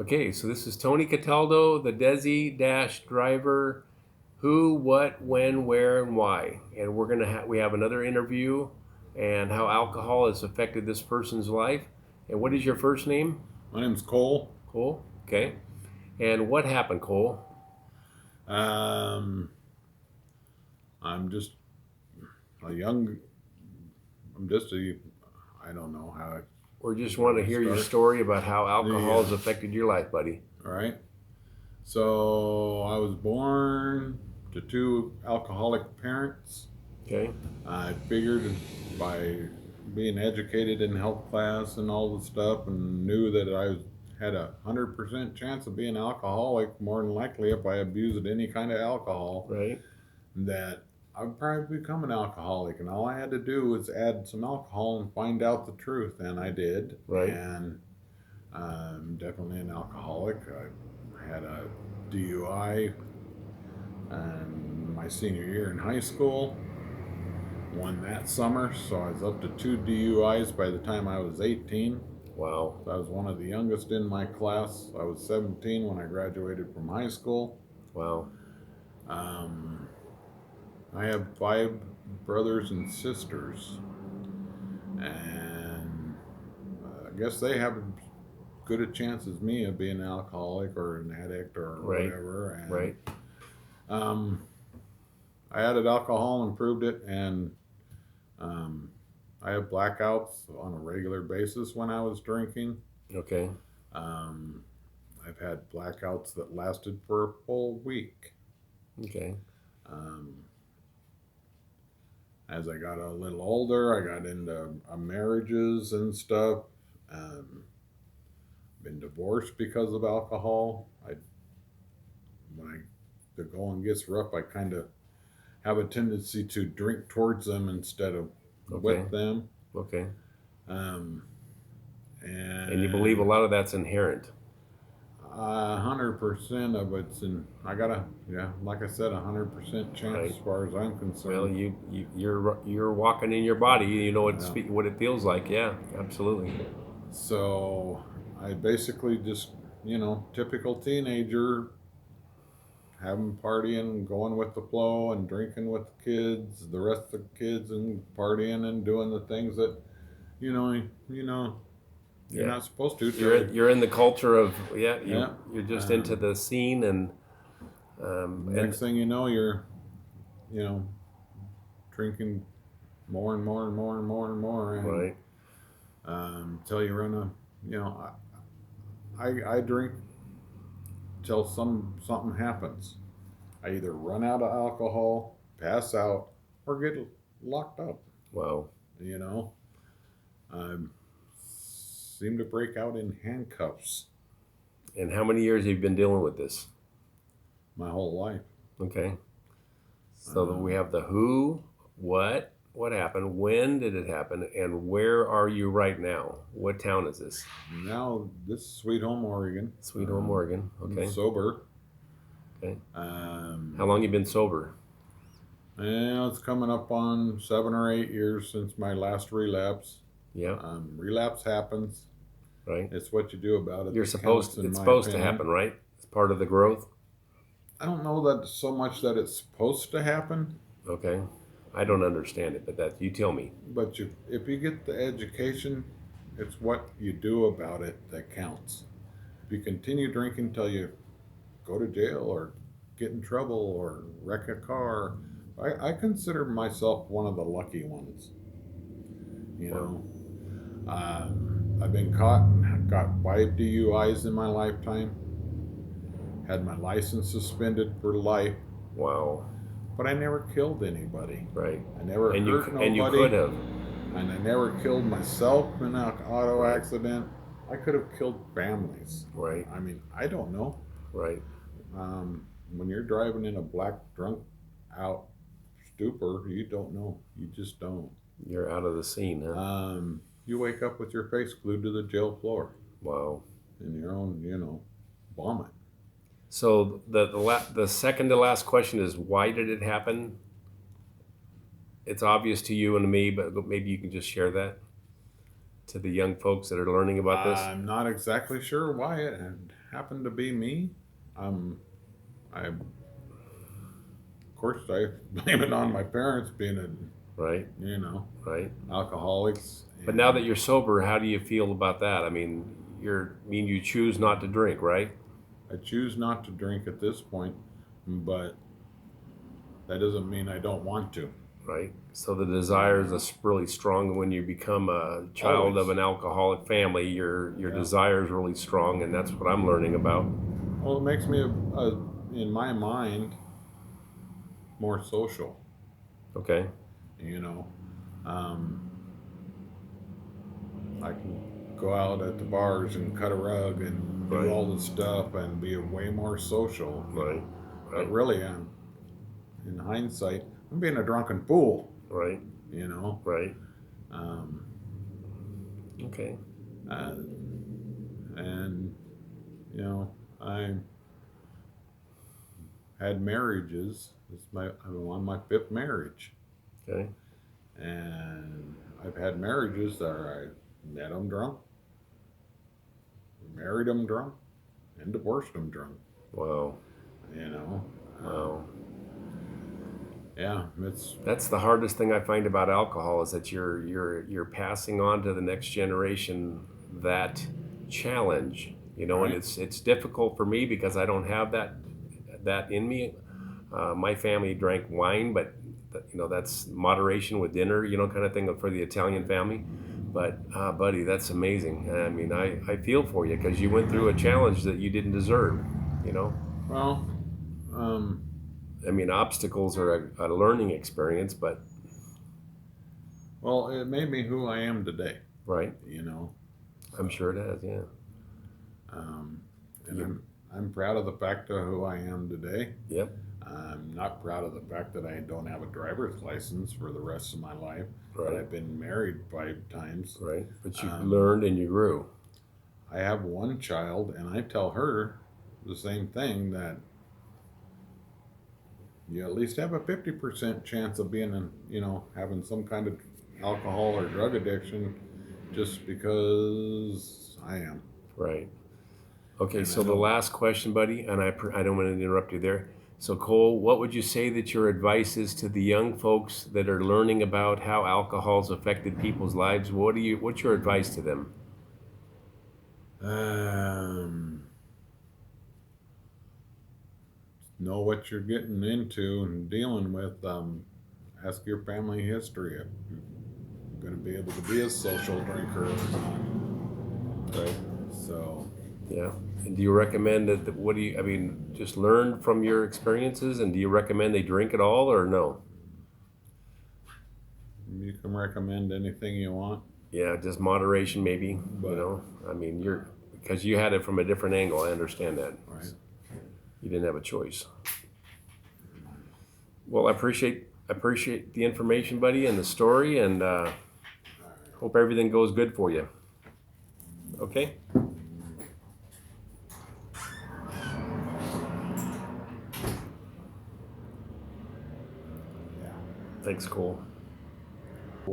Okay, so this is Tony Cataldo, the Desi-Drvr. Who, what, when, where, and why. And we have another interview and how alcohol has affected this person's life. And what is your first name? My name's Cole. Cole. Okay. And what happened, Cole? Um, I'm just a young. I'm just a. I don't know how. We just want to hear your story about how alcohol has affected your life, buddy. All right. So I was born to two alcoholic parents. Okay. I figured by being educated in health class and all the stuff, and knew that I had 100% chance of being alcoholic, more than likely if I abused any kind of alcohol. Right. That I would probably become an alcoholic, and all I had to do was add some alcohol and find out the truth, and I did. Right. And I'm definitely an alcoholic. I had a DUI my senior year in high school. One that summer, so I was up to 2 DUIs by the time I was 18. Wow. So I was one of the youngest in my class. I was 17 when I graduated from high school. Wow. I have 5 brothers and sisters, and I guess they have as good a chance as me of being an alcoholic or an addict or Right. whatever. And, Right. I added alcohol and proved it, and I have blackouts on a regular basis when I was drinking. Okay. I've had blackouts that lasted for a full week. Okay. As I got a little older, I got into marriages and stuff. Been divorced because of alcohol. When the going gets rough, I kind of have a tendency to drink towards them instead of with them. Okay. Um, And you believe a lot of that's inherent. 100% of it's in. I got like I said, 100% chance Right. as far as I'm concerned. Well, you're walking in your body. You know what it feels like. Yeah, absolutely. So I basically just, typical teenager, having partying, going with the flow, and drinking with the kids, the rest of the kids, and partying and doing the things that, you're not supposed to. You're in the culture of Yeah. You're just into the scene and Next thing you know, you're, drinking more and more and more and more and more, and right. Till you run a, I drink till something happens. I either run out of alcohol, pass out, or get locked up. Wow. I seem to break out in handcuffs. And how many years have you been dealing with this? My whole life. Okay. So we have the who, what happened, when did it happen, and where are you right now? What town is this? Now, this is Sweet Home, Oregon. Sweet Home, Oregon. Okay. I'm sober. Okay. How long you been sober? It's coming up on 7 or 8 years since my last relapse. Yeah. Relapse happens. Right. It's what you do about it. It's supposed to happen, right? It's part of the growth. I don't know that so much that it's supposed to happen. Okay. I don't understand it, but you tell me. But if you get the education, it's what you do about it that counts. If you continue drinking till you go to jail or get in trouble or wreck a car, I consider myself one of the lucky ones. I've been caught and got 5 DUIs in my lifetime. Had my license suspended for life. Wow. But I never killed anybody. Right. I never hurt nobody. And you could have. And I never killed myself in an auto accident. I could have killed families. Right. I mean, I don't know. Right. When you're driving in a black drunk out stupor, you don't know. You just don't. You're out of the scene, huh? You wake up with your face glued to the jail floor. Wow. In your own, vomit. So the second to last question is, why did it happen? It's obvious to you and to me, but maybe you can just share that to the young folks that are learning about this. I'm not exactly sure why it happened to be me, I of course I blame it on my parents being Right. Right. alcoholics. But now that you're sober, how do you feel about that? I mean, you choose not to drink, right? I choose not to drink at this point, but that doesn't mean I don't want to. Right. So the desire is really strong when you become a child Always. of an alcoholic family. Your Yeah. desire is really strong, and that's what I'm learning about. Well, it makes me, in my mind, more social. Okay. You know, um, I can go out at the bars and cut a rug and do Right. all the stuff and be way more social. Right. But Right. really, in hindsight, I'm being a drunken fool. Right. You know. Right. Um, Okay. and I had marriages. I'm on my fifth marriage, Okay. and I've had marriages that I met them drunk, married them drunk, and divorced them drunk. Wow. You know. Wow. Yeah, That's the hardest thing I find about alcohol is that you're passing on to the next generation that challenge, and right. it's difficult for me because I don't have that in me. My family drank wine, but that's moderation with dinner, kind of thing for the Italian family. But buddy, that's amazing. I mean, I feel for you because you went through a challenge that you didn't deserve. Well, I mean, obstacles are a learning experience, but well, it made me who I am today. right. I'm sure it has. Yeah. And I'm proud of the fact of who I am today. Yep. I'm not proud of the fact that I don't have a driver's license for the rest of my life. Right. But I've been married 5 times. Right. But you learned and you grew. I have one child, and I tell her the same thing, that you at least have a 50% chance of being, having some kind of alcohol or drug addiction, just because I am. Right. Okay. And So the last question, buddy, and I don't want to interrupt you there. So Cole, what would you say that your advice is to the young folks that are learning about how alcohol's affected people's lives? What's your advice to them? Know what you're getting into and dealing with. Ask your family history if you're going to be able to be a social drinker or not. Right. So. Yeah. And do you recommend that? Just learn from your experiences, and do you recommend they drink at all or no? You can recommend anything you want. Yeah, just moderation, maybe. But, Because you had it from a different angle. I understand that. Right. You didn't have a choice. Well, I appreciate the information, buddy, and the story, and hope everything goes good for you. Okay. Thanks, Cole.